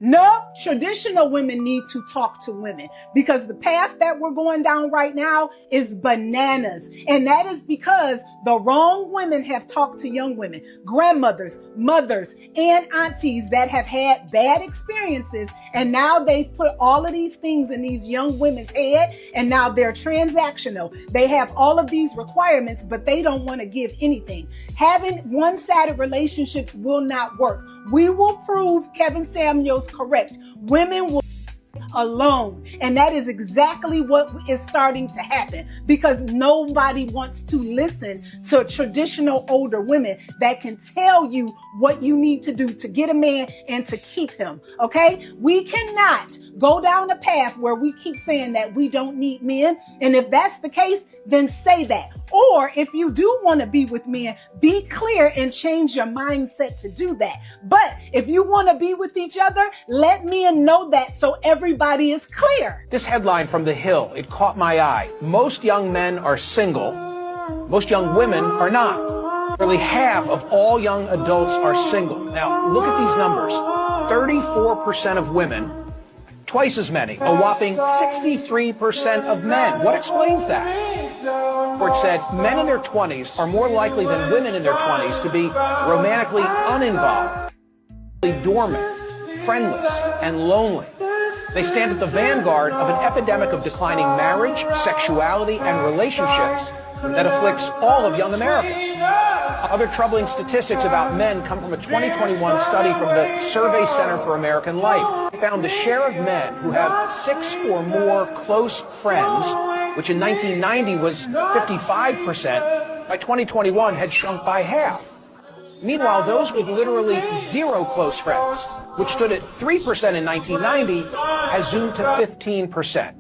No, traditional women need to talk to women because the path that we're going down right now is bananas. And that is because the wrong women have talked to young women, grandmothers, mothers, and aunties that have had bad experiences. And now they've put all of these things in these young women's head. And now they're transactional. They have all of these requirements, but they don't want to give anything. Having one-sided relationships will not work. We will prove Kevin Samuels correct. Women will alone. And that is exactly what is starting to happen because nobody wants to listen to traditional older women that can tell you what you need to do to get a man and to keep him. Okay? We cannot go down a path where we keep saying that we don't need men. And if that's the case, then say that. Or if you do want to be with men, be clear and change your mindset to do that. But if you want to be with each other, let men know that so everybody is clear. This headline from The Hill, it caught my eye. Most young men are single. Most young women are not. Nearly half of all young adults are single. Now, look at these numbers. 34% of women, twice as many, a whopping 63% of men. What explains that? Report said men in their 20s are more likely than women in their 20s to be romantically uninvolved, dormant, friendless, and lonely. They stand at the vanguard of an epidemic of declining marriage, sexuality, and relationships that afflicts all of young America. Other troubling statistics about men come from a 2021 study from the Survey Center for American Life. It found the share of men who have 6 or more close friends, which in 1990 was 55%, by 2021 had shrunk by half. Meanwhile, those with literally 0 close friends, which stood at 3% in 1990, has zoomed to 15%.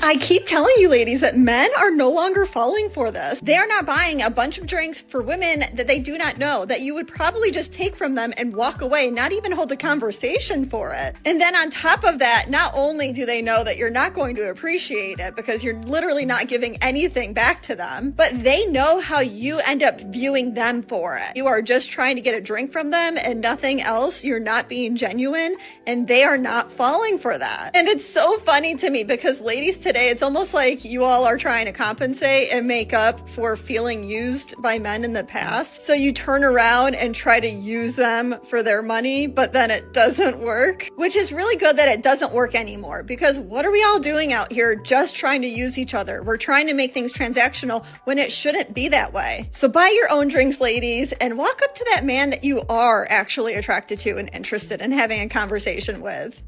I keep telling you ladies that men are no longer falling for this. They're not buying a bunch of drinks for women that they do not know, that you would probably just take from them and walk away, not even hold a conversation for it. And then on top of that, not only do they know that you're not going to appreciate it because you're literally not giving anything back to them, but they know how you end up viewing them for it. You are just trying to get a drink from them and nothing else. You're not being genuine and they are not falling for that. And it's so funny to me because ladies today, it's almost like you all are trying to compensate and make up for feeling used by men in the past. So you turn around and try to use them for their money, but then it doesn't work, which is really good that it doesn't work anymore because what are we all doing out here just trying to use each other? We're trying to make things transactional when it shouldn't be that way. So buy your own drinks, ladies, and walk up to that man that you are actually attracted to and interested in having a conversation with.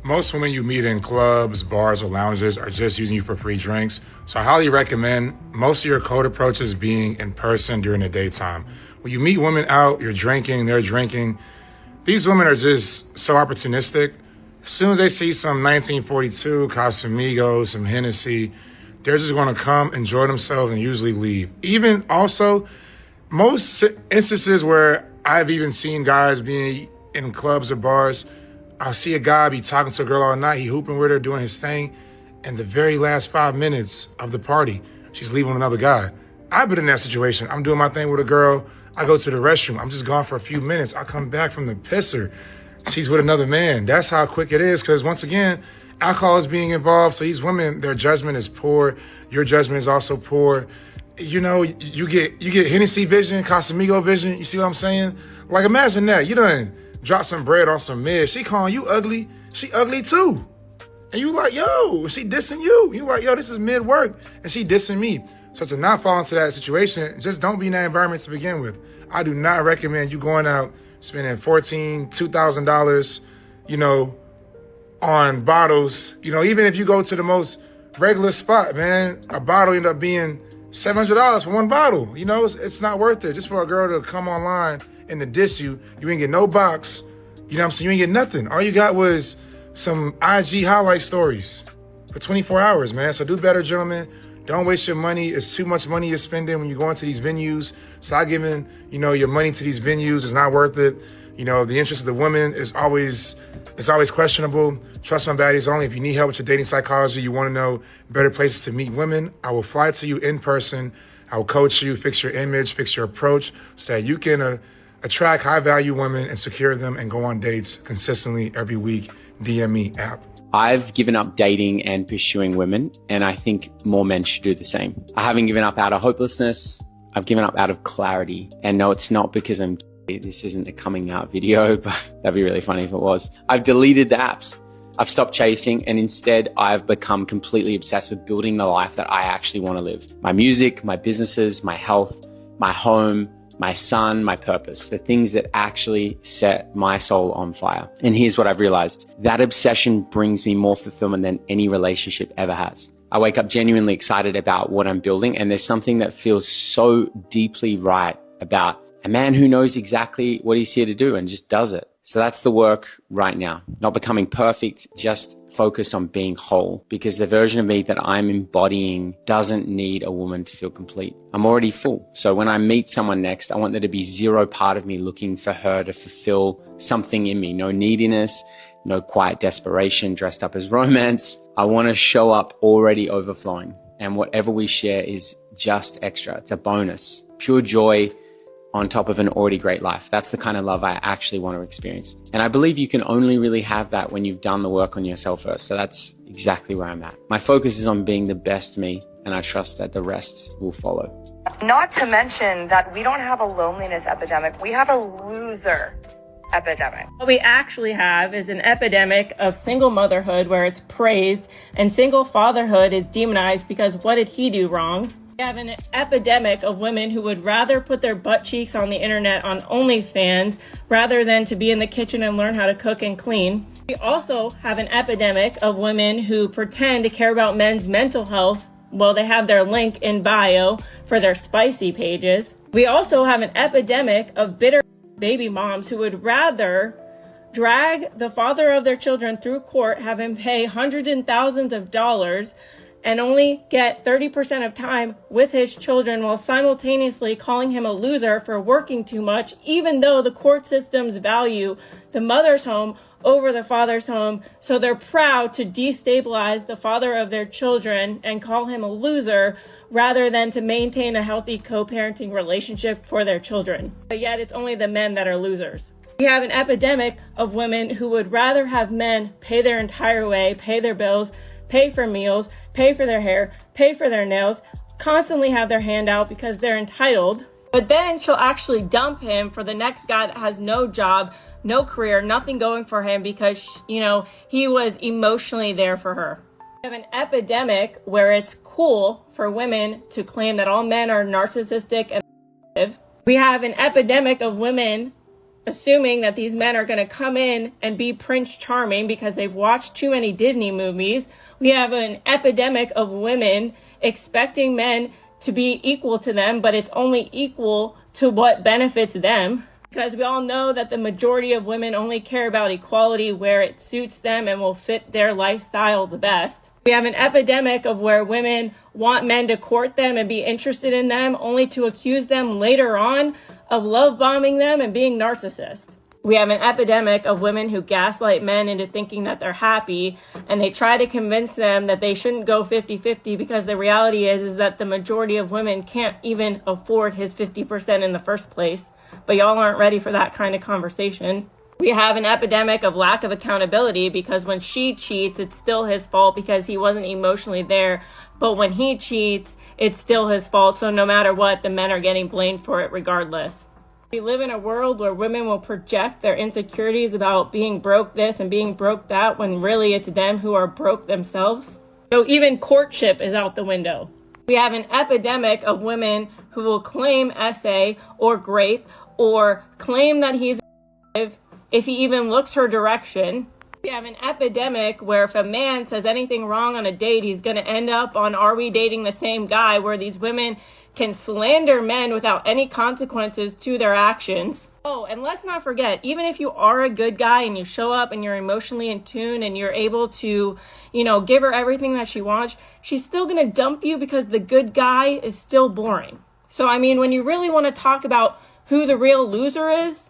Most women you meet in clubs, bars, or lounges are just using you for free drinks. So I highly recommend most of your code approaches being in person during the daytime. When you meet women out, you're drinking, they're drinking. These women are just so opportunistic. As soon as they see some 1942, Casamigos, some Hennessy, they're just going to come, enjoy themselves, and usually leave. Even also, most instances where I've even seen guys being in clubs or bars, I'll see a guy be talking to a girl all night, he hooping with her, doing his thing, and the very last 5 minutes of the party, she's leaving with another guy. I've been in that situation. I'm doing my thing with a girl, I go to the restroom, I'm just gone for a few minutes, I come back from the pisser, she's with another man. That's how quick it is, because once again, alcohol is being involved, so these women, their judgment is poor, your judgment is also poor. You know, you get Hennessy vision, Casamigo vision, you see what I'm saying? Like imagine that, you done drop some bread on some mid. She calling you ugly. She ugly too. And you like, yo, she dissing you. You like, yo, this is mid work. And she dissing me. So to not fall into that situation, just don't be in that environment to begin with. I do not recommend you going out spending $1,400, $2,000, you know, on bottles. You know, even if you go to the most regular spot, man, a bottle end up being $700 for one bottle. You know, it's not worth it. Just for a girl to come online and to diss you, you ain't get no box. You know what I'm saying? You ain't get nothing. All you got was some IG highlight stories for 24 hours, man. So do better, gentlemen. Don't waste your money. It's too much money you're spending when you go into these venues. Stop giving, you know, your money to these venues. It's not worth it. You know, the interest of the women is always questionable. Trust my baddies only. If you need help with your dating psychology, you want to know better places to meet women, I will fly to you in person. I will coach you, fix your image, fix your approach so that you can attract high value women and secure them and go on dates consistently every week. DM me app. I've given up dating and pursuing women, and I think more men should do the same. I haven't given up out of hopelessness. I've given up out of clarity. And no, it's not because I'm gay. This isn't a coming out video, but that'd be really funny if it was. I've deleted the apps. I've stopped chasing, and instead I've become completely obsessed with building the life that I actually want to live. My music, my businesses, my health, my home, my son, my purpose, the things that actually set my soul on fire. And here's what I've realized. That obsession brings me more fulfillment than any relationship ever has. I wake up genuinely excited about what I'm building, and there's something that feels so deeply right about a man who knows exactly what he's here to do and just does it. So that's the work right now. Not becoming perfect, just focused on being whole, because the version of me that I'm embodying doesn't need a woman to feel complete. I'm already full. So when I meet someone next, I want there to be zero part of me looking for her to fulfill something in me. No neediness, no quiet desperation dressed up as romance. I want to show up already overflowing. And whatever we share is just extra. It's a bonus. Pure joy on top of an already great life. That's the kind of love I actually want to experience. And I believe you can only really have that when you've done the work on yourself first. So that's exactly where I'm at. My focus is on being the best me, and I trust that the rest will follow. Not to mention that we don't have a loneliness epidemic. We have a loser epidemic. What we actually have is an epidemic of single motherhood where it's praised, and single fatherhood is demonized because what did he do wrong? We have an epidemic of women who would rather put their butt cheeks on the internet on OnlyFans rather than to be in the kitchen and learn how to cook and clean. We also have an epidemic of women who pretend to care about men's mental health while they have their link in bio for their spicy pages. We also have an epidemic of bitter baby moms who would rather drag the father of their children through court, have him pay hundreds and thousands of dollars, and only get 30% of time with his children while simultaneously calling him a loser for working too much, even though the court systems value the mother's home over the father's home. So they're proud to destabilize the father of their children and call him a loser rather than to maintain a healthy co-parenting relationship for their children. But yet it's only the men that are losers. We have an epidemic of women who would rather have men pay their entire way, pay their bills, pay for meals, pay for their hair, pay for their nails, constantly have their hand out because they're entitled. But then she'll actually dump him for the next guy that has no job, no career, nothing going for him because, he was emotionally there for her. We have an epidemic where it's cool for women to claim that all men are narcissistic and manipulative. We have an epidemic of women assuming that these men are going to come in and be Prince Charming because they've watched too many Disney movies. We have an epidemic of women expecting men to be equal to them, but it's only equal to what benefits them. Because we all know that the majority of women only care about equality where it suits them and will fit their lifestyle the best. We have an epidemic of where women want men to court them and be interested in them only to accuse them later on of love bombing them and being narcissists. We have an epidemic of women who gaslight men into thinking that they're happy, and they try to convince them that they shouldn't go 50-50 because the reality is that the majority of women can't even afford his 50% in the first place. But y'all aren't ready for that kind of conversation. We have an epidemic of lack of accountability because when she cheats, it's still his fault because he wasn't emotionally there. But when he cheats, it's still his fault. So no matter what, the men are getting blamed for it regardless. We live in a world where women will project their insecurities about being broke this and being broke that when really it's them who are broke themselves. So even courtship is out the window. We have an epidemic of women who will claim SA or grape or claim that he's if he even looks her direction. We have an epidemic where if a man says anything wrong on a date, he's going to end up on Are We Dating the Same Guy, where these women can slander men without any consequences to their actions. Oh, and let's not forget, even if you are a good guy and you show up and you're emotionally in tune and you're able to, give her everything that she wants, she's still going to dump you because the good guy is still boring. So, when you really want to talk about who the real loser is,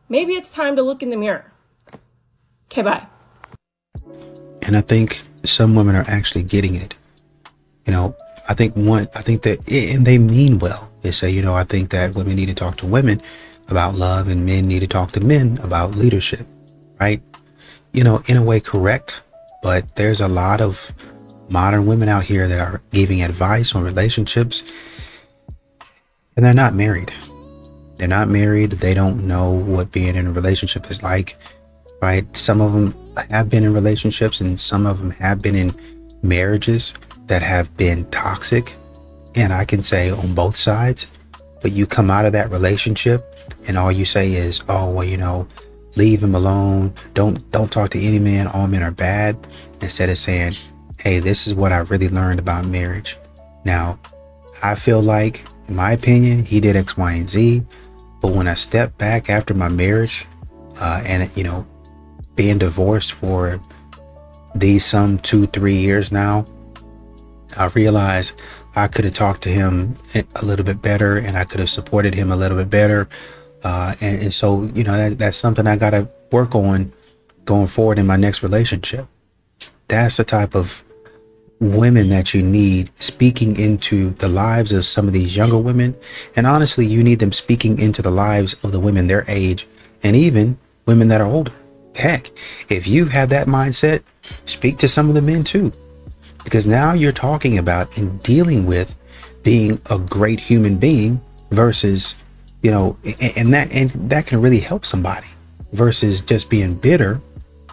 maybe it's time to look in the mirror. Okay, bye. And I think some women are actually getting it. I think that, and they mean well. They say, I think that women need to talk to women about love and men need to talk to men about leadership, right? In a way, correct. But there's a lot of modern women out here that are giving advice on relationships and they're not married. They're not married. They don't know what being in a relationship is like, right? Some of them have been in relationships and some of them have been in marriages that have been toxic. And I can say on both sides, but you come out of that relationship and all you say is, oh, well, leave him alone. Don't talk to any man. All men are bad. Instead of saying, hey, this is what I really learned about marriage. Now, I feel like, in my opinion, he did X, Y, and Z. But when I step back after my marriage, and being divorced for these some 2-3 years now, I realized I could have talked to him a little bit better and I could have supported him a little bit better. And so, that's something I got to work on going forward in my next relationship. That's the type of women that you need speaking into the lives of some of these younger women. And honestly, you need them speaking into the lives of the women their age and even women that are older. Heck, if you have that mindset, speak to some of the men too, because now you're talking about and dealing with being a great human being versus, and that can really help somebody versus just being bitter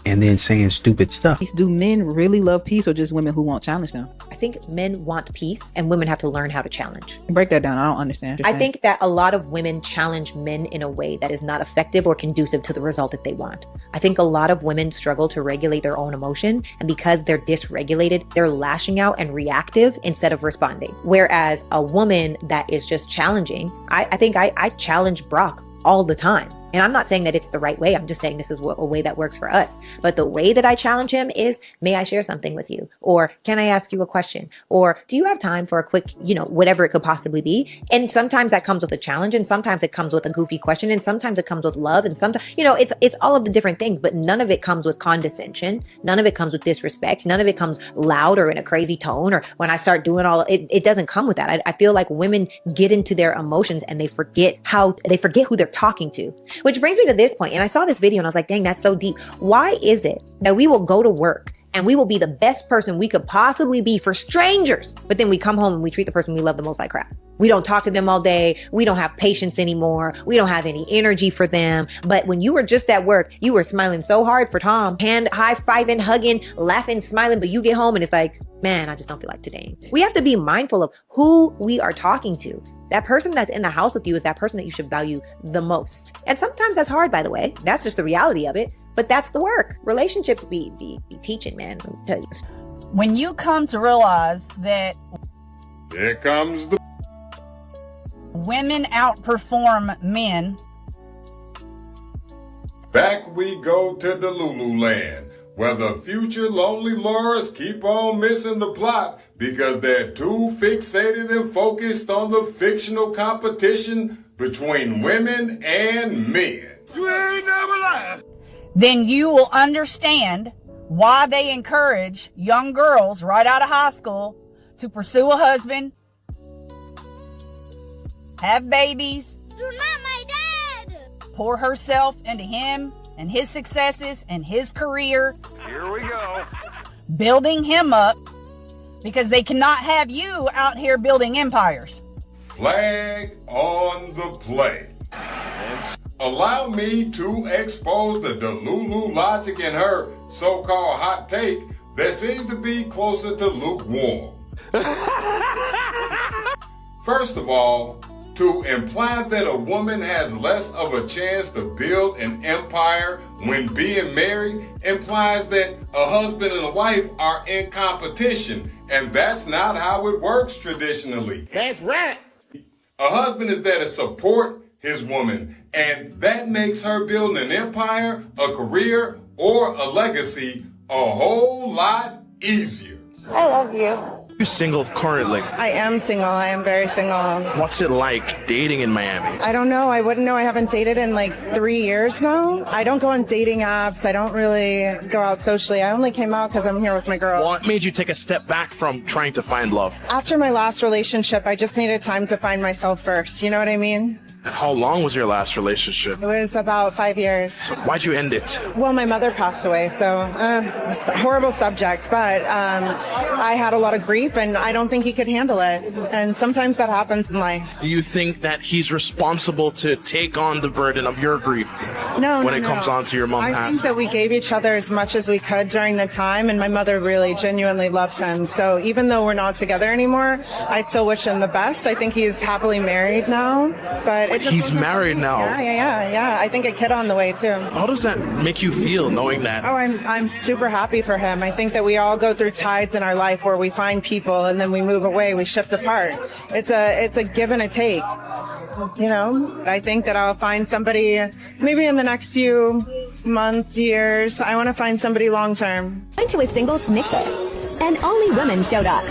and then saying stupid stuff. Do men really love peace or just women who won't challenge them? I think men want peace and women have to learn how to challenge. Break that down. I don't understand. I think that a lot of women challenge men in a way that is not effective or conducive to the result that they want. I think a lot of women struggle to regulate their own emotion, and because they're dysregulated, they're lashing out and reactive instead of responding. Whereas a woman that is just challenging, I think I challenge Brock all the time. And I'm not saying that it's the right way. I'm just saying this is a way that works for us. But the way that I challenge him is, may I share something with you? Or can I ask you a question? Or do you have time for a quick, whatever it could possibly be? And sometimes that comes with a challenge, and sometimes it comes with a goofy question, and sometimes it comes with love, and sometimes, it's all of the different things, but none of it comes with condescension. None of it comes with disrespect. None of it comes loud or in a crazy tone, or when I start doing it doesn't come with that. I feel like women get into their emotions and they forget who they're talking to. Which brings me to this point, and I saw this video and I was like, dang, that's so deep. Why is it that we will go to work and we will be the best person we could possibly be for strangers, but then we come home and we treat the person we love the most like crap? We don't talk to them all day. We don't have patience anymore. We don't have any energy for them. But when you were just at work, you were smiling so hard for Tom, hand high-fiving, hugging, laughing, smiling, but you get home and it's like, man, I just don't feel like today. We have to be mindful of who we are talking to. That person that's in the house with you is that person that you should value the most. And sometimes that's hard, by the way. That's just the reality of it. But that's the work. Relationships be teaching, man. Let me tell you. When you come to realize that here comes the women outperform men. Back we go to the Lululand, where the future lonely lawyers keep on missing the plot because they're too fixated and focused on the fictional competition between women and men. You ain't never lied. Then you will understand why they encourage young girls right out of high school to pursue a husband, have babies. You're not my dad. Pour herself into him and his successes and his career. Here we go. Building him up because they cannot have you out here building empires. Flag on the play. Allow me to expose the Delulu logic in her so-called hot take that seems to be closer to lukewarm. First of all, to imply that a woman has less of a chance to build an empire when being married implies that a husband and a wife are in competition, and that's not how it works traditionally. That's right. A husband is there to support his woman, and that makes her building an empire, a career, or a legacy a whole lot easier. I love you. You're single currently. I am single. I am very single. What's it like dating in Miami? I don't know. I wouldn't know. I haven't dated in like 3 years now. I don't go on dating apps. I don't really go out socially. I only came out because I'm here with my girls. What made you take a step back from trying to find love? After my last relationship, I just needed time to find myself first. You know what I mean? How long was your last relationship? It was about 5 years. Why'd you end it? Well, my mother passed away, so it's a horrible subject, but I had a lot of grief and I don't think he could handle it. And sometimes that happens in life. Do you think that he's responsible to take on the burden of your grief when it comes on to your mom I passing? think that we gave each other as much as we could during the time, and my mother really genuinely loved him. So even though we're not together anymore, I still wish him the best. I think he's happily married now, but he's married now. Yeah. I think a kid on the way too. How does that make you feel knowing that? Oh, I'm super happy for him. I think that we all go through tides in our life where we find people and then we move away, we shift apart. It's a give and a take. You know, I think that I'll find somebody maybe in the next few months, years. I want to find somebody long term. Went to a singles mixer, and only women showed up.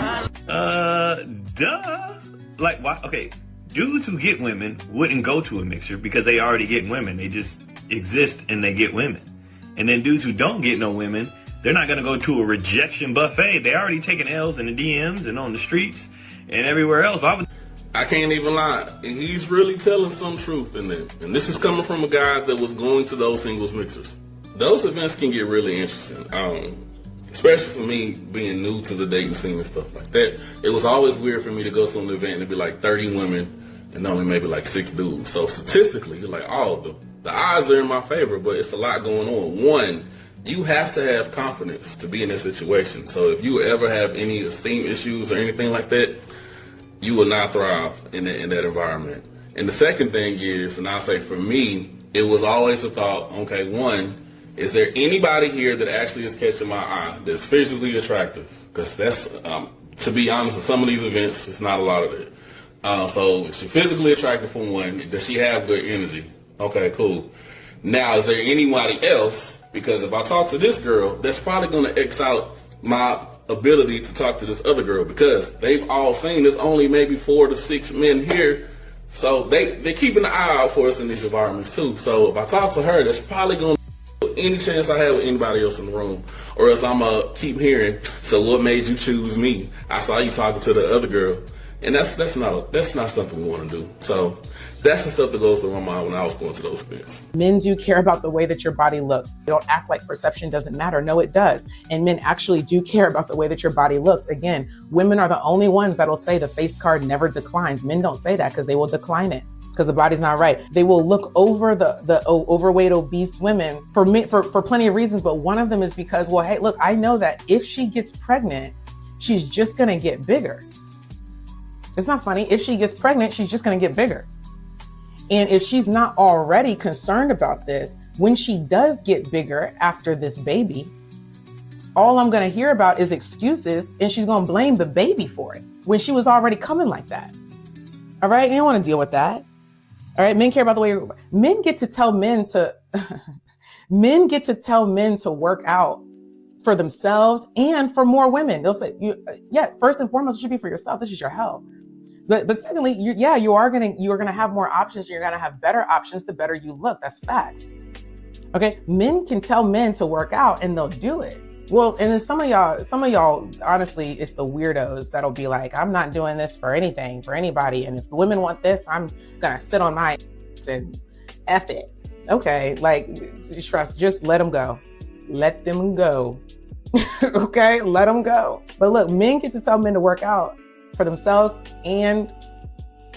Duh. Like, why? Okay. Dudes who get women wouldn't go to a mixer because they already get women. They just exist and they get women. And then dudes who don't get no women, they're not going to go to a rejection buffet. They already taking L's in the DMs and on the streets and everywhere else. I can't even lie. He's really telling some truth in there. And this is coming from a guy that was going to those singles mixers. Those events can get really interesting. Especially for me being new to the dating scene and stuff like that. It was always weird for me to go to an event and it'd be like 30 women and only maybe like 6 dudes. So statistically, you're like, oh, the odds are in my favor, but it's a lot going on. One, you have to have confidence to be in that situation. So if you ever have any esteem issues or anything like that, you will not thrive in that environment. And the second thing is, and I'll say for me, it was always a thought, okay, one, is there anybody here that actually is catching my eye that's physically attractive? Because that's, to be honest, at some of these events, it's not a lot of it. So she's physically attractive for one. Does she have good energy? Okay, cool. Now, is there anybody else? Because if I talk to this girl, that's probably going to X out my ability to talk to this other girl because they've all seen there's only maybe 4 to 6 men here. So they're keeping an eye out for us in these environments too. So if I talk to her, that's probably going to any chance I have with anybody else in the room, or else I'm going to keep hearing, so what made you choose me? I saw you talking to the other girl. And that's not something we want to do. So that's the stuff that goes through my mind when I was going to those events. Men do care about the way that your body looks. They don't act like perception doesn't matter. No, it does. And men actually do care about the way that your body looks. Again, women are the only ones that'll say the face card never declines. Men don't say that because they will decline it because the body's not right. They will look over the overweight, obese women for plenty of reasons. But one of them is because, well, hey, look, I know that if she gets pregnant, she's just going to get bigger. It's not funny. If she gets pregnant, she's just going to get bigger. And if she's not already concerned about this, when she does get bigger after this baby, all I'm going to hear about is excuses, and she's going to blame the baby for it when she was already coming like that. All right. You don't want to deal with that. All right. Men care about the way men get to tell men to work out for themselves and for more women. They'll say, first and foremost, it should be for yourself. This is your health. But secondly, you are gonna have more options. You're gonna have better options the better you look. That's facts. Okay, men can tell men to work out and they'll do it. Well, and then some of y'all, honestly, it's the weirdos that'll be like, I'm not doing this for anything, for anybody. And if the women want this, I'm gonna sit on my ass and F it. Okay, like just let them go. Let them go. Okay, let them go. But look, men get to tell men to work out for themselves, and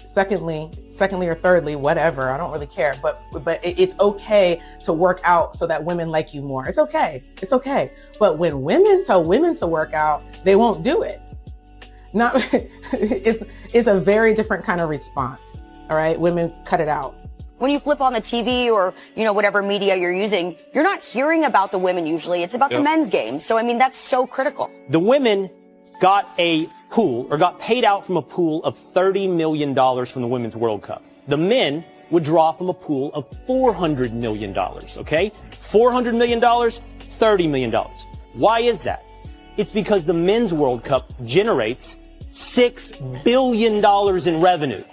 secondly or thirdly, whatever, I don't really care, but it's okay to work out so that women like you more. It's okay. But when women tell women to work out, they won't do it. It's a very different kind of response. All right, women, cut it out. When you flip on the TV or, whatever media you're using, you're not hearing about the women usually. It's about the men's game. So, that's so critical. The women got a pool or got paid out from a pool of $30 million from the Women's World Cup. The men would draw from a pool of $400 million, okay? $400 million, $30 million. Why is that? It's because the Men's World Cup generates $6 billion in revenue.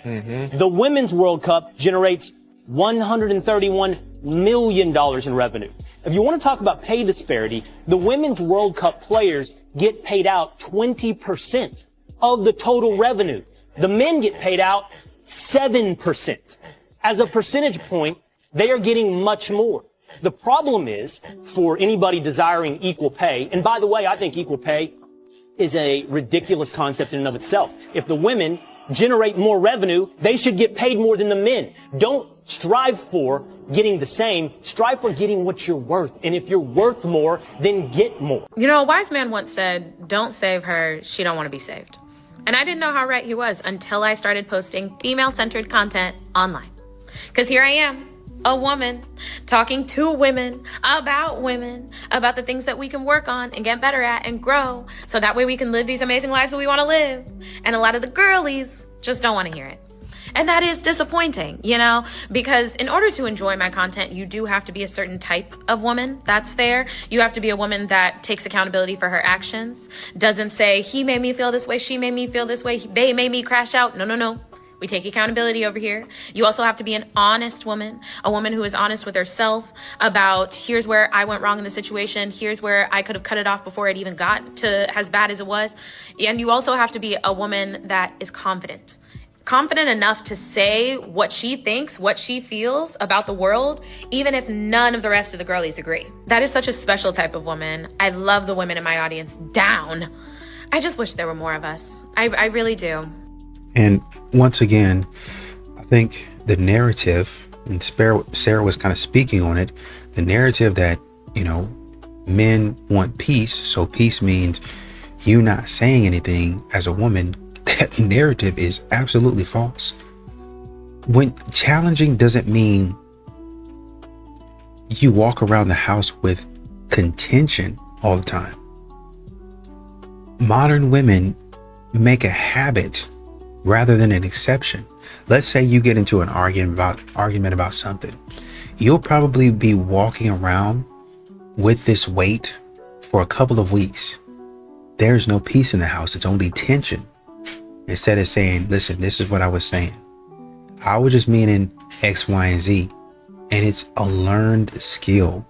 The Women's World Cup generates $131 million in revenue. If you want to talk about pay disparity, the Women's World Cup players get paid out 20% of the total revenue. The men get paid out 7%. As a percentage point, they are getting much more. The problem is, for anybody desiring equal pay, and by the way, I think equal pay is a ridiculous concept in and of itself. If the women generate more revenue, they should get paid more than the men. Don't strive for getting the same, strive for getting what you're worth. And if you're worth more, then get more. You know, a wise man once said, don't save her, she don't want to be saved. And I didn't know how right he was until I started posting female-centered content online. Because here I am, a woman, talking to women, about the things that we can work on and get better at and grow, so that way we can live these amazing lives that we want to live. And a lot of the girlies just don't want to hear it. And that is disappointing, you know, because in order to enjoy my content, you do have to be a certain type of woman. That's fair. You have to be a woman that takes accountability for her actions, doesn't say, he made me feel this way, she made me feel this way, they made me crash out. No. We take accountability over here. You also have to be an honest woman, a woman who is honest with herself about, here's where I went wrong in the situation. Here's where I could have cut it off before it even got to as bad as it was. And you also have to be a woman that is confident enough to say what she thinks, what she feels about the world, even if none of the rest of the girlies agree. That is such a special type of woman. I love the women in my audience down. I just wish there were more of us. I really do. And once again, I think the narrative, and Sarah was kind of speaking on it, the narrative that, you know, men want peace, so peace means you not saying anything as a woman, that narrative is absolutely false. When challenging doesn't mean you walk around the house with contention all the time. Modern women make a habit rather than an exception. Let's say you get into an argument about something. You'll probably be walking around with this weight for a couple of weeks. There's no peace in the house. It's only tension. Instead of saying, listen, this is what I was saying. I was just meaning X, Y, and Z. And it's a learned skill.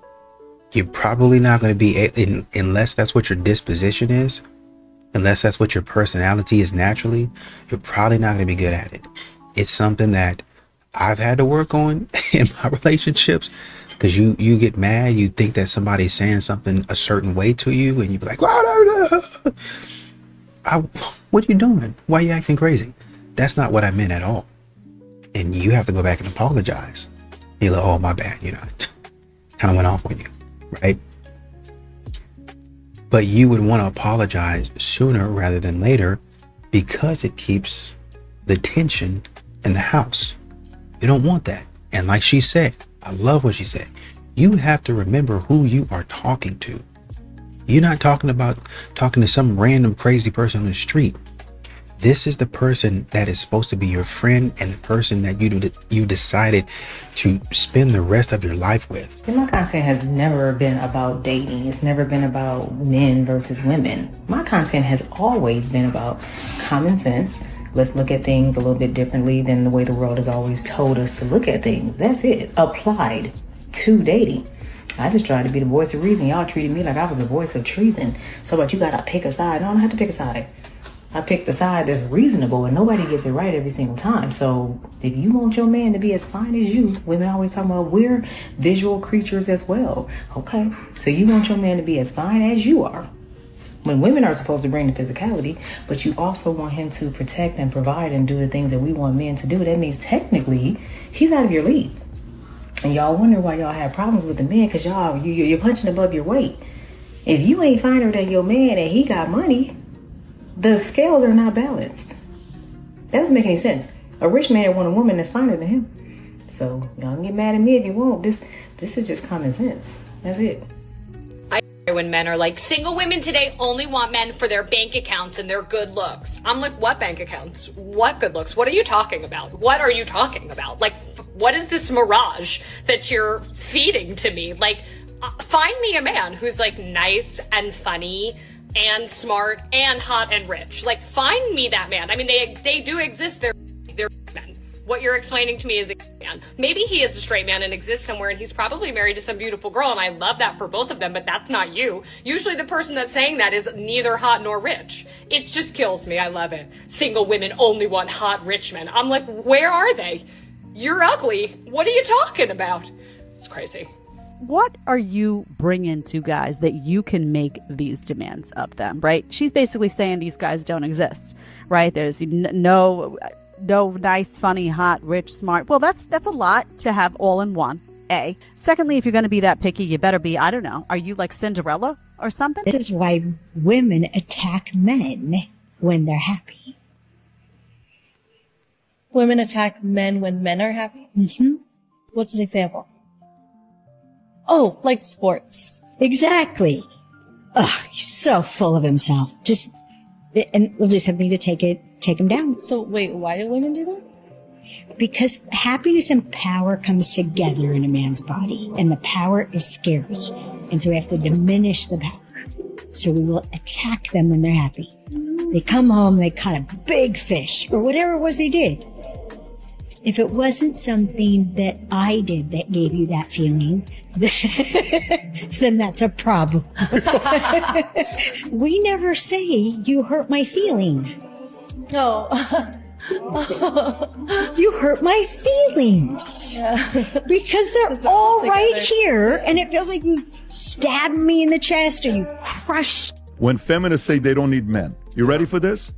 You're probably not going to be, unless that's what your disposition is, unless that's what your personality is naturally, you're probably not going to be good at it. It's something that I've had to work on in my relationships, because you get mad, you think that somebody's saying something a certain way to you, and you be like, what are you doing? Why are you acting crazy? That's not what I meant at all. And you have to go back and apologize. You're like, oh, my bad, you know, kind of went off on you, right? But you would want to apologize sooner rather than later, because it keeps the tension in the house. You don't want that. And like she said, I love what she said. You have to remember who you are talking to. You're not talking to some random crazy person on the street. This is the person that is supposed to be your friend and the person that you decided to spend the rest of your life with. My content has never been about dating. It's never been about men versus women. My content has always been about common sense. Let's look at things a little bit differently than the way the world has always told us to look at things. That's it. Applied to dating. I just tried to be the voice of reason. Y'all treated me like I was the voice of treason. So, but you gotta pick a side. No, I don't have to pick a side. I pick the side that's reasonable, and nobody gets it right every single time. So if you want your man to be as fine as you, women always talk about we're visual creatures as well. Okay, so you want your man to be as fine as you are. When women are supposed to bring the physicality, but you also want him to protect and provide and do the things that we want men to do. That means technically he's out of your league. And y'all wonder why y'all have problems with the men, because you're punching above your weight. If you ain't finer than your man and he got money, the scales are not balanced. That doesn't make any sense. A rich man want a woman that's finer than him. So y'all can get mad at me if you want. This is just common sense. That's it. When men are like, single women today only want men for their bank accounts and their good looks. I'm like, what bank accounts? What good looks? What are you talking about? What are you talking about? Like, what is this mirage that you're feeding to me? Like, find me a man who's like nice and funny and smart and hot and rich. Like, find me that man. I mean, they do exist. They're men. What you're explaining to me is a man. Maybe he is a straight man and exists somewhere, and he's probably married to some beautiful girl, and I love that for both of them, but that's not you. Usually the person that's saying that is neither hot nor rich. It just kills me. I love it. Single women only want hot, rich men. I'm like, where are they? You're ugly. What are you talking about? It's crazy. What are you bringing to guys that you can make these demands of them, right? She's basically saying these guys don't exist, right? There's no nice, funny, hot, rich, smart. Well, that's a lot to have all in one, A. Secondly, if you're going to be that picky, you better be, I don't know, are you like Cinderella or something? This is why women attack men when they're happy. Women attack men when men are happy? Mm-hmm. What's an example? Oh, like sports. Exactly. Ugh, he's so full of himself. And we'll just have me to take him down. So wait, why do women do that? Because happiness and power comes together in a man's body, and the power is scary. And so we have to diminish the power. So we will attack them when they're happy. They come home, they caught a big fish, or whatever it was they did. If it wasn't something that I did that gave you that feeling, then that's a problem. We never say, you hurt my feeling. No. You hurt my feelings. Because they're all right here, and it feels like you stabbed me in the chest or you crushed. When feminists say they don't need men, you ready for this?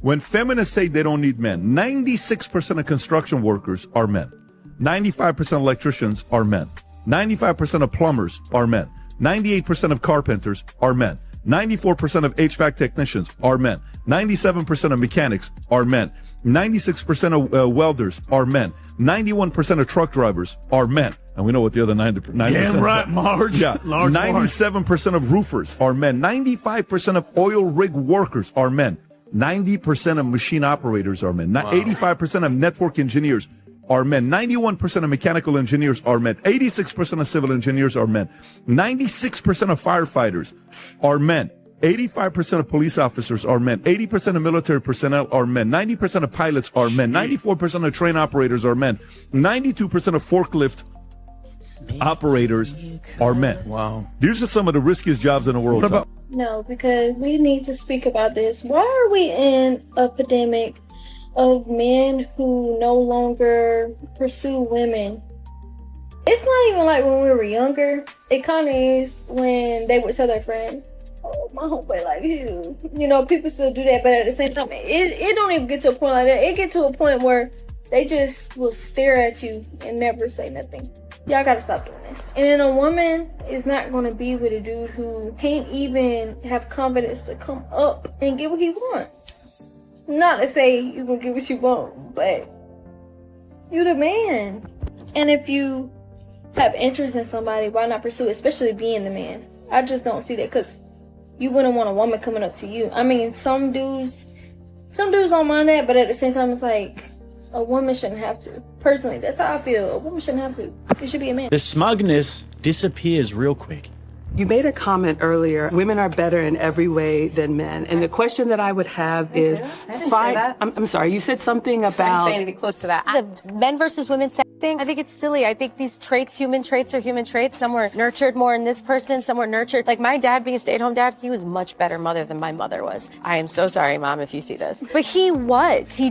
When feminists say they don't need men, 96% of construction workers are men. 95% of electricians are men. 95% of plumbers are men. 98% of carpenters are men. 94% of HVAC technicians are men. 97% of mechanics are men. 96% of welders are men. 91% of truck drivers are men. And we know what the other 90% Damn right, Marge. Yeah. Large 97% of roofers are men. 95% of oil rig workers are men. 90% of machine operators are men. 85% of network engineers are men. 91% of mechanical engineers are men. 86% of civil engineers are men. 96% of firefighters are men. 85% of police officers are men. 80% of military personnel are men. 90% of pilots are men. 94% of train operators are men. 92% of forklift operators are men. Wow. These are some of the riskiest jobs in the world. What about? No, because we need to speak about this. Why are we in an epidemic of men who no longer pursue women? It's not even like when we were younger. It kind of is when they would tell their friend, oh, my homeboy like you. You know, people still do that, but at the same time, it don't even get to a point like that. It get to a point where they just will stare at you and never say nothing. Y'all gotta stop doing this. And then a woman is not gonna be with a dude who can't even have confidence to come up and get what he wants. Not to say you gonna get what you want, but you the man. And if you have interest in somebody, why not pursue it, especially being the man? I just don't see that, because you wouldn't want a woman coming up to you. I mean, some dudes don't mind that, but at the same time, it's like, a woman shouldn't have to. Personally, that's how I feel. A woman shouldn't have to. It should be a man. The smugness disappears real quick. You made a comment earlier, women are better in every way than men. And the question that I would have is, I'm sorry, you said something about... I didn't say anything close to that. The men versus women thing, I think it's silly. I think these traits, human traits, are human traits. Some were nurtured more in this person, some were nurtured. Like my dad being a stay-at-home dad, he was much better mother than my mother was. I am so sorry, Mom, if you see this. But he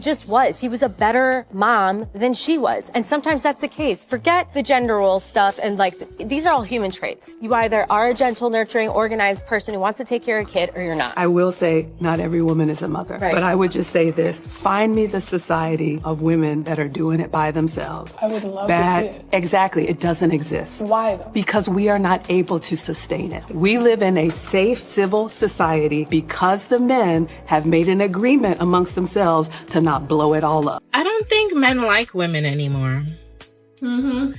just was. He was a better mom than she was. And sometimes that's the case. Forget the gender role stuff and these are all human traits. You either are a gentle, nurturing, organized person who wants to take care of a kid, or you're not. I will say not every woman is a mother, right. But I would just say this, find me the society of women that are doing it by themselves. I would love to see it. Exactly, it doesn't exist. Why though? Because we are not able to sustain it. We live in a safe civil society because the men have made an agreement amongst themselves to not blow it all up. I don't think men like women anymore. Mm-hmm.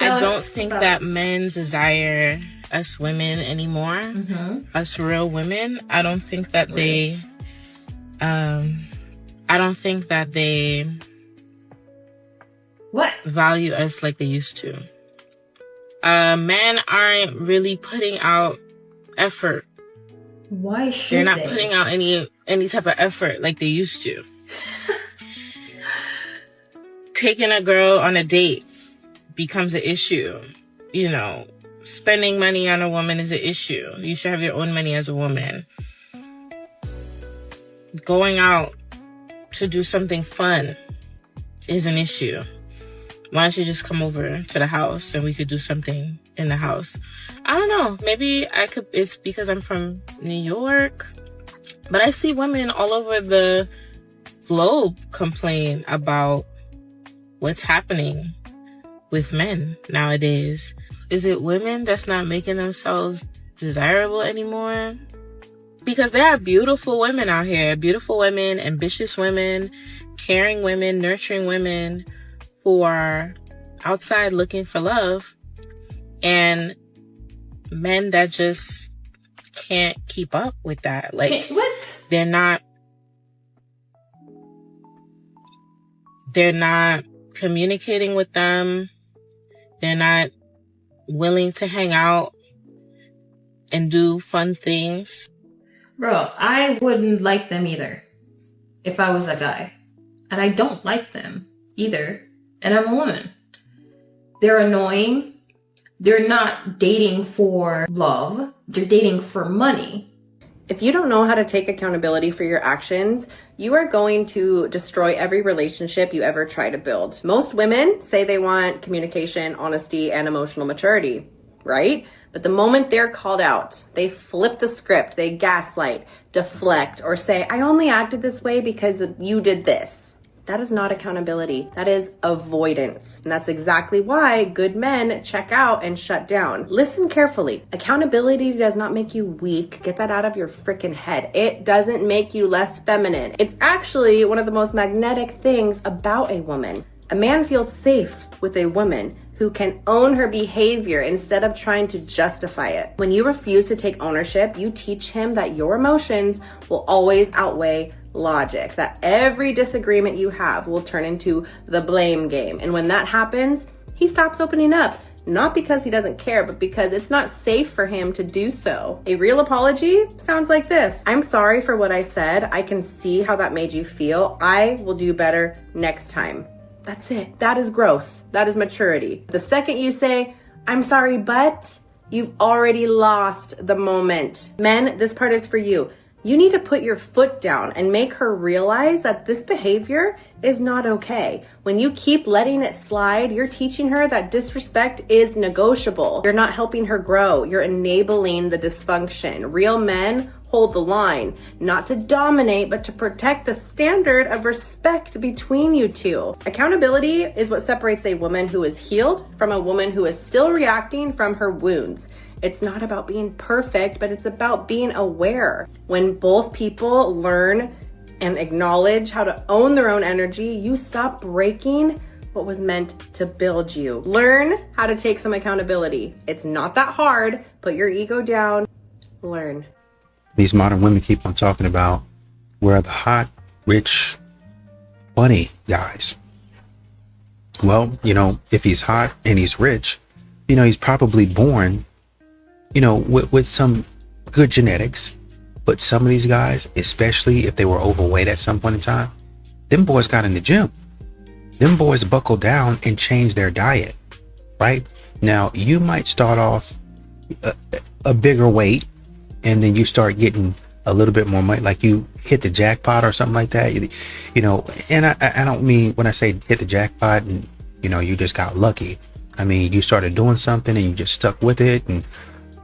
I don't think that men desire us women anymore. Mm-hmm. Us real women. I don't think that they value us like they used to. Men aren't really putting out effort Why should They're not they? putting out any type of effort like they used to. Taking a girl on a date becomes an issue. You know, spending money on a woman is an issue. You should have your own money as a woman. Going out to do something fun is an issue. Why don't you just come over to the house and we could do something in the house? I don't know. Maybe it's because I'm from New York, but I see women all over the globe complain about what's happening with men nowadays. Is it women that's not making themselves desirable anymore? Because there are beautiful women out here, beautiful women, ambitious women, caring women, nurturing women who are outside looking for love, and men that just can't keep up with that. Like, what? They're not communicating with them. They're not willing to hang out and do fun things. Bro, I wouldn't like them either if I was a guy. And I don't like them either. And I'm a woman. They're annoying. They're not dating for love. They're dating for money. If you don't know how to take accountability for your actions, you are going to destroy every relationship you ever try to build. Most women say they want communication, honesty, and emotional maturity, right? But the moment they're called out, they flip the script, they gaslight, deflect, or say, I only acted this way because you did this. That is not accountability. That is avoidance. And that's exactly why good men check out and shut down. Listen carefully. Accountability does not make you weak. Get that out of your freaking head. It doesn't make you less feminine. It's actually one of the most magnetic things about a woman. A man feels safe with a woman who can own her behavior instead of trying to justify it. When you refuse to take ownership, you teach him that your emotions will always outweigh logic, that every disagreement you have will turn into the blame game. And when that happens, he stops opening up, not because he doesn't care, but because it's not safe for him to do so. A real apology sounds like this. I'm sorry for what I said. I can see how that made you feel. I will do better next time. That's it. That is growth. That is maturity. The second you say, I'm sorry, but you've already lost the moment. Men, this part is for you. You need to put your foot down and make her realize that this behavior is not okay. When you keep letting it slide, you're teaching her that disrespect is negotiable. You're not helping her grow. You're enabling the dysfunction. Real men hold the line, not to dominate, but to protect the standard of respect between you two. Accountability is what separates a woman who is healed from a woman who is still reacting from her wounds. It's not about being perfect, but it's about being aware. When both people learn and acknowledge how to own their own energy, you stop breaking what was meant to build you. Learn how to take some accountability. It's not that hard. Put your ego down. Learn. These modern women keep on talking about where are the hot, rich, funny guys. Well, if he's hot and he's rich, he's probably born, with some good genetics. But some of these guys, especially if they were overweight at some point in time, them boys got in the gym. Them boys buckled down and changed their diet, right? Now, you might start off a bigger weight, and then you start getting a little bit more money, like you hit the jackpot or something like that, and I don't mean when I say hit the jackpot and, you just got lucky. I mean, you started doing something and you just stuck with it, and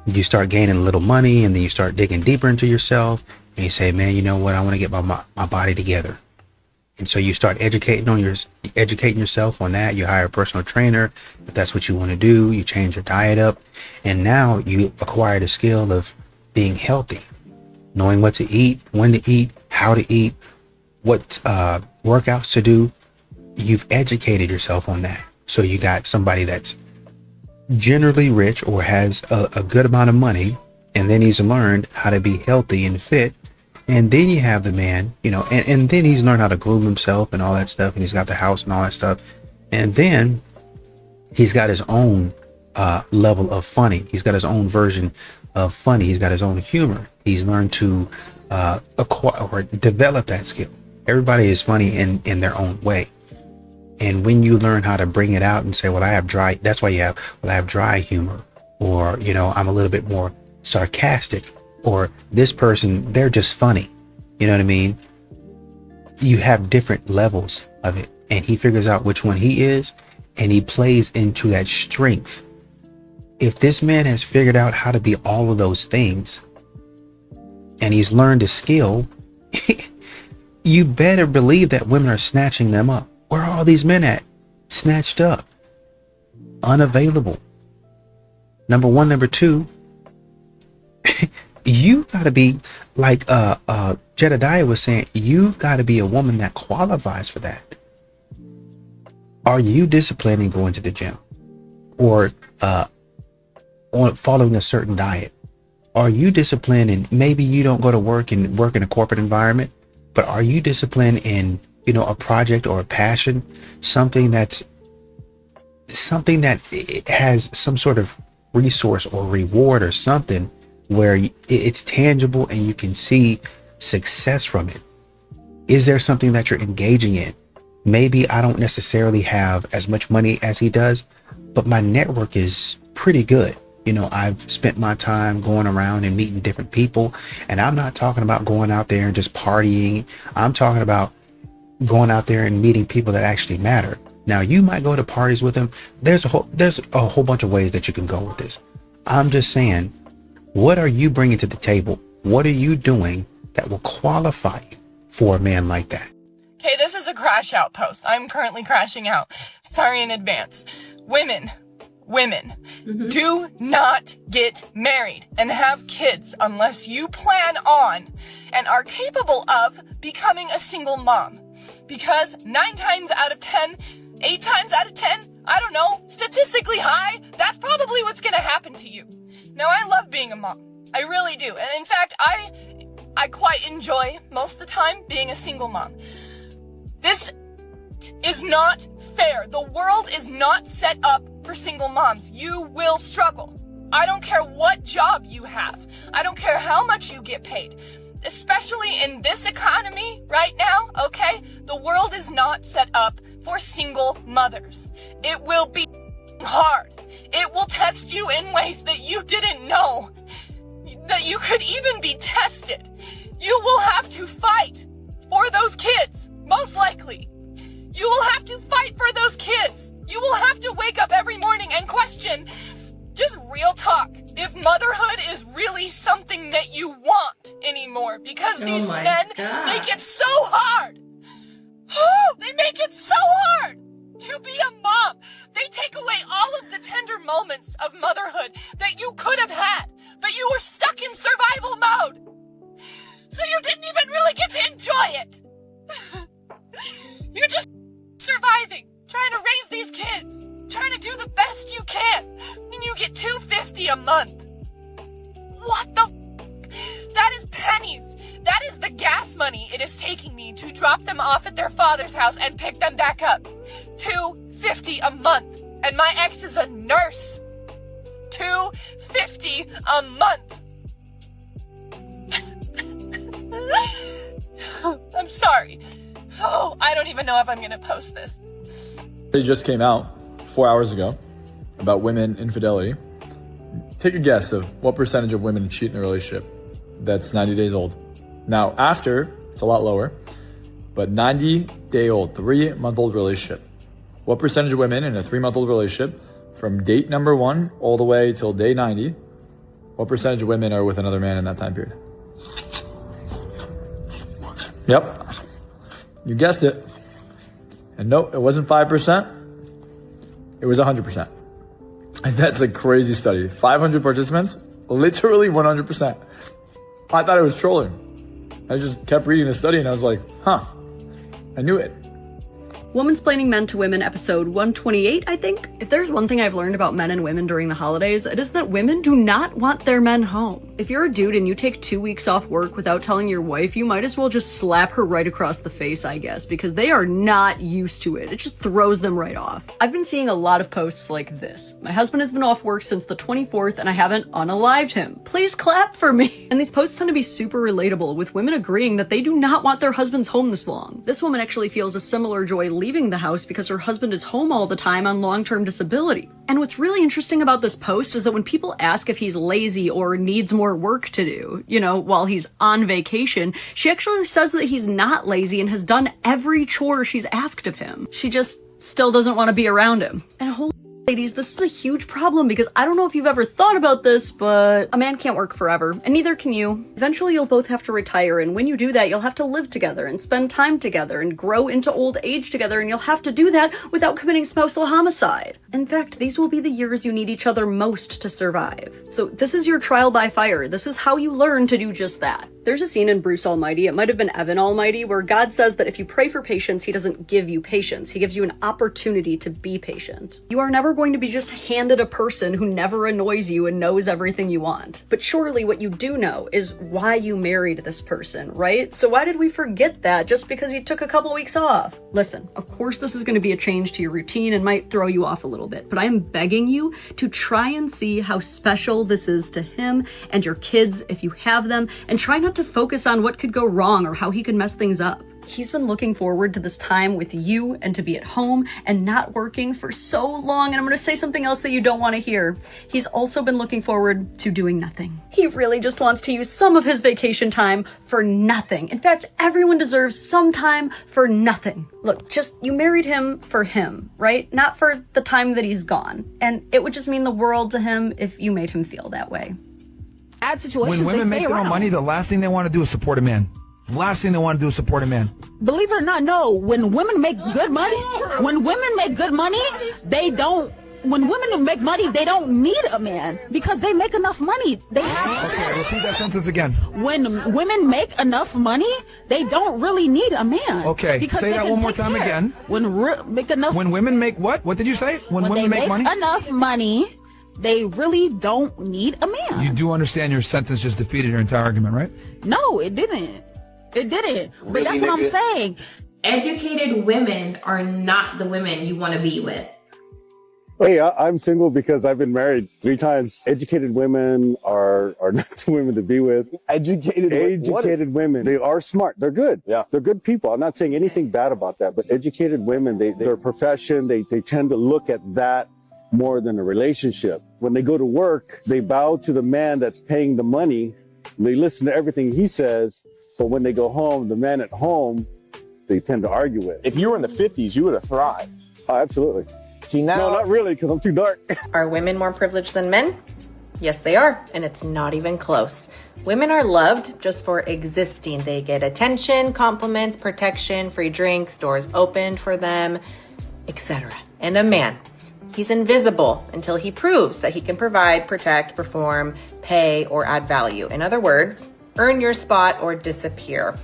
you start gaining a little money, and then you start digging deeper into yourself, and you say, man, you know what? I want to get my body together. And so you start educating yourself on that. You hire a personal trainer if that's what you want to do. You change your diet up, and now you acquire the skill of being healthy, knowing what to eat, when to eat, how to eat, what workouts to do. You've educated yourself on that. So you got somebody that's generally rich or has a good amount of money, and then he's learned how to be healthy and fit. And then you have the man, and then he's learned how to groom himself and all that stuff, and he's got the house and all that stuff. And then he's got his own level of funny. He's got his own version funny. He's got his own humor. He's learned to acquire or develop that skill. Everybody is funny in their own way. And when you learn how to bring it out and say, well, I have dry, that's why I have dry humor, or, I'm a little bit more sarcastic, or this person, they're just funny. You know what I mean? You have different levels of it, and he figures out which one he is, and he plays into that strength. If this man has figured out how to be all of those things, and he's learned a skill, you better believe that women are snatching them up. Where are all these men at? Snatched up. Unavailable. Number one. Number two, you gotta be like Jedediah was saying, you've got to be a woman that qualifies for that. Are you disciplined in going to the gym? Or on following a certain diet? Are you disciplined in, maybe you don't go to work in a corporate environment, but are you disciplined in a project or a passion, something that it has some sort of resource or reward or something where it's tangible and you can see success from it? Is there something that you're engaging in? Maybe I don't necessarily have as much money as he does, but my network is pretty good. I've spent my time going around and meeting different people, and I'm not talking about going out there and just partying. I'm talking about going out there and meeting people that actually matter. Now, you might go to parties with them. There's a whole bunch of ways that you can go with this. I'm just saying, what are you bringing to the table? What are you doing that will qualify you for a man like that? Okay, this is a crash out post. I'm currently crashing out. Sorry in advance. Women, do not get married and have kids unless you plan on and are capable of becoming a single mom. Because 9 times out of 10, 8 times out of 10, I don't know, statistically high, that's probably what's gonna happen to you. Now, I love being a mom. I really do. And in fact, I quite enjoy most of the time being a single mom. This is not fair. The world is not set up for single moms. You will struggle. I don't care what job you have. I don't care how much you get paid. Especially in this economy right now, okay? The world is not set up for single mothers. It will be hard. It will test you in ways that you didn't know that you could even be tested. You will have to fight for those kids, most likely. You will have to fight for those kids. You will have to wake up every morning and question, just real talk, if motherhood is really something that you want anymore. Because these men make it so hard. They make it so hard to be a mom. They take away all of the tender moments of motherhood that you could have had, but you were stuck in survival mode. So you didn't even really get to enjoy it. You're just surviving, trying to raise these kids, trying to do the best you can, and you get $250 a month. What the f? That is pennies. That is the gas money it is taking me to drop them off at their father's house and pick them back up. $250 a month. And my ex is a nurse. $250 a month. I'm sorry. Oh, I don't even know if I'm gonna post this. It just came out 4 hours ago about women infidelity. Take a guess of what percentage of women cheat in a relationship that's 90 days old. Now, after, it's a lot lower, but 90-day-old, 3-month-old relationship. What percentage of women in a 3-month-old relationship from date number 1 all the way till day 90, what percentage of women are with another man in that time period? Yep. You guessed it. And no, it wasn't 5%. It was 100%. And that's a crazy study. 500 participants, literally 100%. I thought it was trolling. I just kept reading the study and I was like, huh, I knew it. Womansplaining Men to Women, episode 128, I think. If there's one thing I've learned about men and women during the holidays, it is that women do not want their men home. If you're a dude and you take 2 weeks off work without telling your wife, you might as well just slap her right across the face, I guess, because they are not used to it. It just throws them right off. I've been seeing a lot of posts like this. My husband has been off work since the 24th and I haven't unalived him. Please clap for me. And these posts tend to be super relatable, with women agreeing that they do not want their husbands home this long. This woman actually feels a similar joy leaving the house because her husband is home all the time on long-term disability. And what's really interesting about this post is that when people ask if he's lazy or needs more work to do, you know, while he's on vacation, she actually says that he's not lazy and has done every chore she's asked of him. She just still doesn't want to be around him. And holy ladies, this is a huge problem because I don't know if you've ever thought about this, but a man can't work forever, and neither can you. Eventually you'll both have to retire, and when you do that, you'll have to live together and spend time together and grow into old age together, and you'll have to do that without committing spousal homicide. In fact, these will be the years you need each other most to survive. So this is your trial by fire. This is how you learn to do just that. There's a scene in Bruce Almighty, it might have been Evan Almighty, where God says that if you pray for patience, he doesn't give you patience. He gives you an opportunity to be patient. You are never going to be just handed a person who never annoys you and knows everything you want. But surely what you do know is why you married this person, right? So why did we forget that just because you took a couple weeks off? Listen, of course this is going to be a change to your routine and might throw you off a little bit, but I am begging you to try and see how special this is to him and your kids if you have them, and try not to focus on what could go wrong or how he could mess things up. He's been looking forward to this time with you and to be at home and not working for so long. And I'm going to say something else that you don't want to hear. He's also been looking forward to doing nothing. He really just wants to use some of his vacation time for nothing. In fact, everyone deserves some time for nothing. Look, you married him for him, right? Not for the time that he's gone. And it would just mean the world to him if you made him feel that way. When women make their own money, the last thing they want to do is support a man. Last thing they want to do is support a man. Believe it or not, no. When women make good money, they don't. When women make money, they don't need a man because they make enough money. They have. Okay, repeat that sentence again. When women make enough money, they don't really need a man. Okay, say that one more time again. When women make what? What did you say? When women make money? Enough money, they really don't need a man. You do understand your sentence just defeated your entire argument, right? No, it didn't. It didn't. But that's what I'm saying. Educated women are not the women you want to be with. Hey, I'm single because I've been married 3 times. Educated women are not the women to be with. Educated women. They are smart. They're good. Yeah. They're good people. I'm not saying anything bad about that, but educated women, their profession, they tend to look at that more than a relationship. When they go to work, they bow to the man that's paying the money. They listen to everything he says. But when they go home, the man at home, they tend to argue with. If you were in the 50s, you would have thrived. Oh, absolutely. See, now... No, not really, because I'm too dark. Are women more privileged than men? Yes, they are, and it's not even close. Women are loved just for existing. They get attention, compliments, protection, free drinks, doors opened for them, etc. And a man, he's invisible until he proves that he can provide, protect, perform, pay, or add value. In other words, earn your spot or disappear.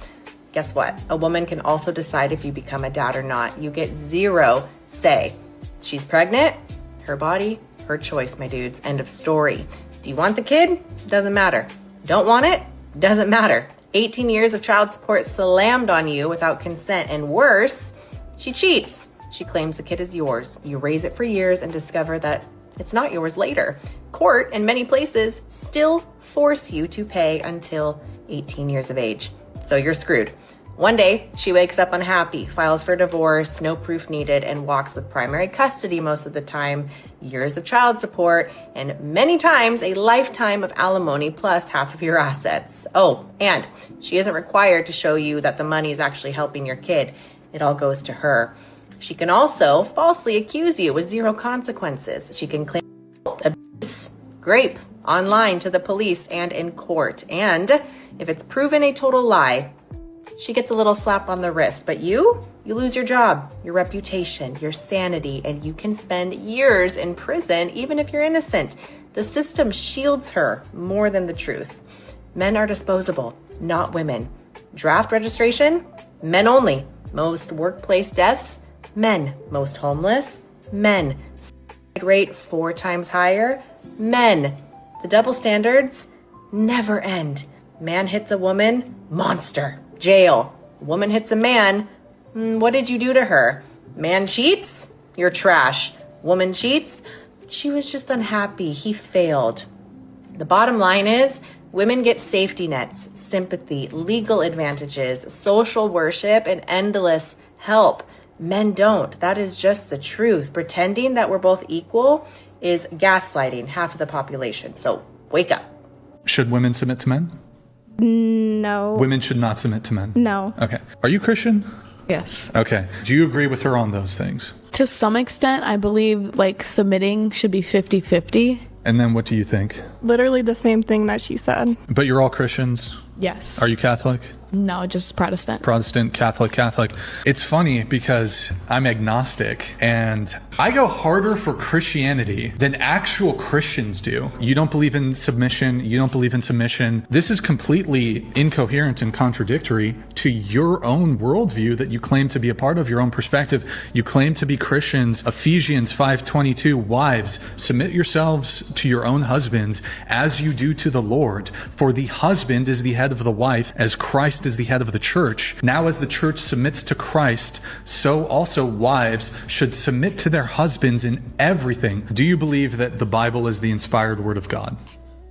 Guess what? A woman can also decide if you become a dad or not. You get 0 say. She's pregnant, her body, her choice, my dudes. End of story. Do you want the kid? Doesn't matter. Don't want it? Doesn't matter. 18 years of child support slammed on you without consent, and worse, she cheats. She claims the kid is yours. You raise it for years and discover that it's not yours later. Court, in many places, still force you to pay until 18 years of age. So you're screwed. One day, she wakes up unhappy, files for divorce, no proof needed, and walks with primary custody most of the time, years of child support, and many times a lifetime of alimony plus half of your assets. Oh, and she isn't required to show you that the money is actually helping your kid. It all goes to her. She can also falsely accuse you with 0 consequences. She can claim abuse, rape, online to the police and in court. And if it's proven a total lie, she gets a little slap on the wrist. But you lose your job, your reputation, your sanity, and you can spend years in prison even if you're innocent. The system shields her more than the truth. Men are disposable, not women. Draft registration, men only. Most workplace deaths, Men. Most homeless? Men. Suicide rate 4 times higher? Men. The double standards never end. Man hits a woman? Monster. Jail. Woman hits a man? What did you do to her? Man cheats? You're trash. Woman cheats? She was just unhappy. He failed. The bottom line is, women get safety nets, sympathy, legal advantages, social worship, and endless help. Men don't. That is just the truth. Pretending that we're both equal is gaslighting half of the population. So wake up. Should women submit to men? No. Women should not submit to men? No. Okay. Are you Christian? Yes. Okay. Do you agree with her on those things? To some extent, I believe like submitting should be 50-50. And then what do you think? Literally the same thing that she said. But you're all Christians? Yes. Are you Catholic? No, just Protestant. Protestant, Catholic. It's funny because I'm agnostic and I go harder for Christianity than actual Christians do. You don't believe in submission. You don't believe in submission. This is completely incoherent and contradictory to your own worldview that you claim to be a part of, your own perspective. You claim to be Christians. Ephesians 5:22, wives, submit yourselves to your own husbands as you do to the Lord. For the husband is the head of the wife, as Christ is the head of the church. Now as the church submits to Christ, so also wives should submit to their husbands in everything. Do you believe that the Bible is the inspired word of God?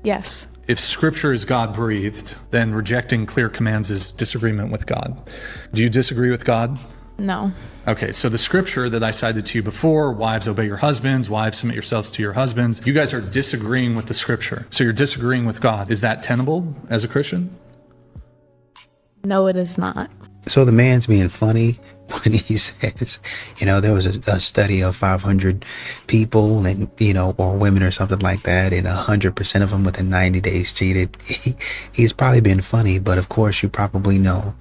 Yes. If scripture is God-breathed, then rejecting clear commands is disagreement with God. Do you disagree with God? No. Okay, so the scripture that I cited to you before, wives obey your husbands, wives submit yourselves to your husbands, you guys are disagreeing with the scripture. So you're disagreeing with God. Is that tenable as a Christian? No, it is not. So the man's being funny when he says, there was a study of 500 people and, or women or something like that, and 100% of them within 90 days cheated. He's probably been funny, but of course you probably know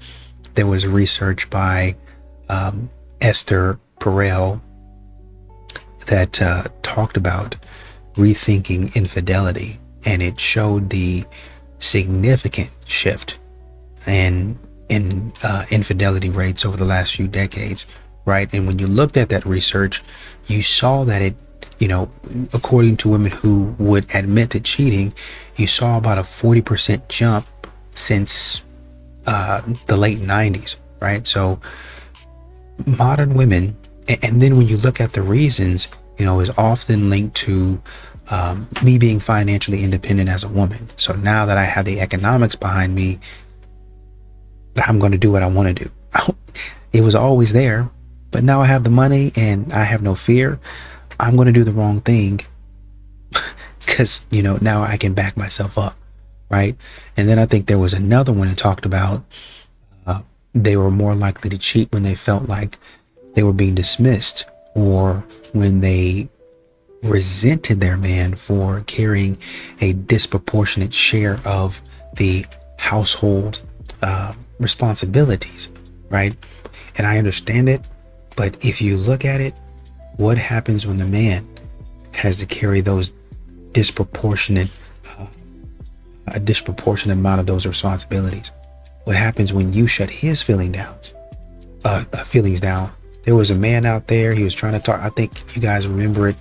there was research by Esther Perel that talked about rethinking infidelity, and it showed the significant shift in infidelity rates over the last few decades, right? And when you looked at that research, you saw that it, according to women who would admit to cheating, you saw about a 40% jump since the late 90s, right? So modern women, and then when you look at the reasons, is often linked to me being financially independent as a woman. So now that I have the economics behind me, I'm going to do what I want to do. It was always there, but now I have the money and I have no fear. I'm going to do the wrong thing because, now I can back myself up, right? And then I think there was another one that talked about they were more likely to cheat when they felt like they were being dismissed, or when they resented their man for carrying a disproportionate share of the household responsibilities, right? And I understand it, but if you look at it, what happens when the man has to carry those a disproportionate amount of those responsibilities? What happens when you shut his feelings down? There was a man out there, he was trying to talk, I think you guys remember it.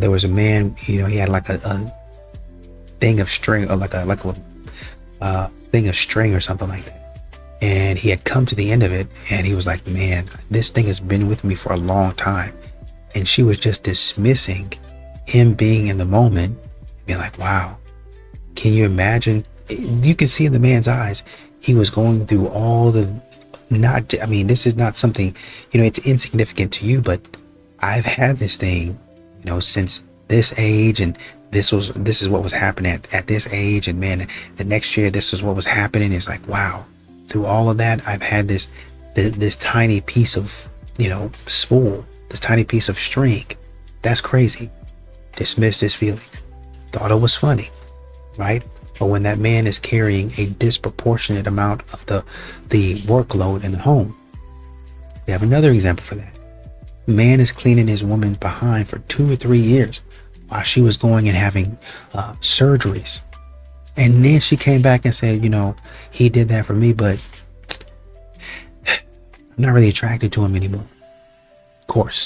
There was a man, he had like a thing of string, or like a thing of string or something like that. And he had come to the end of it, and he was like, man, this thing has been with me for a long time. And she was just dismissing him being in the moment, being like, wow, can you imagine? You can see in the man's eyes, he was going through all the, this is not something, it's insignificant to you, but I've had this thing, since this age, and this is what was happening at this age, and man, the next year, this is what was happening. It's like, wow, through all of that, I've had this tiny piece of, spool, this tiny piece of string. That's crazy. Dismissed his feelings. Thought it was funny, right? But when that man is carrying a disproportionate amount of the workload in the home, we have another example for that. Man is cleaning his woman behind for 2 or 3 years while she was going and having surgeries. And then she came back and said, he did that for me, but I'm not really attracted to him anymore. course.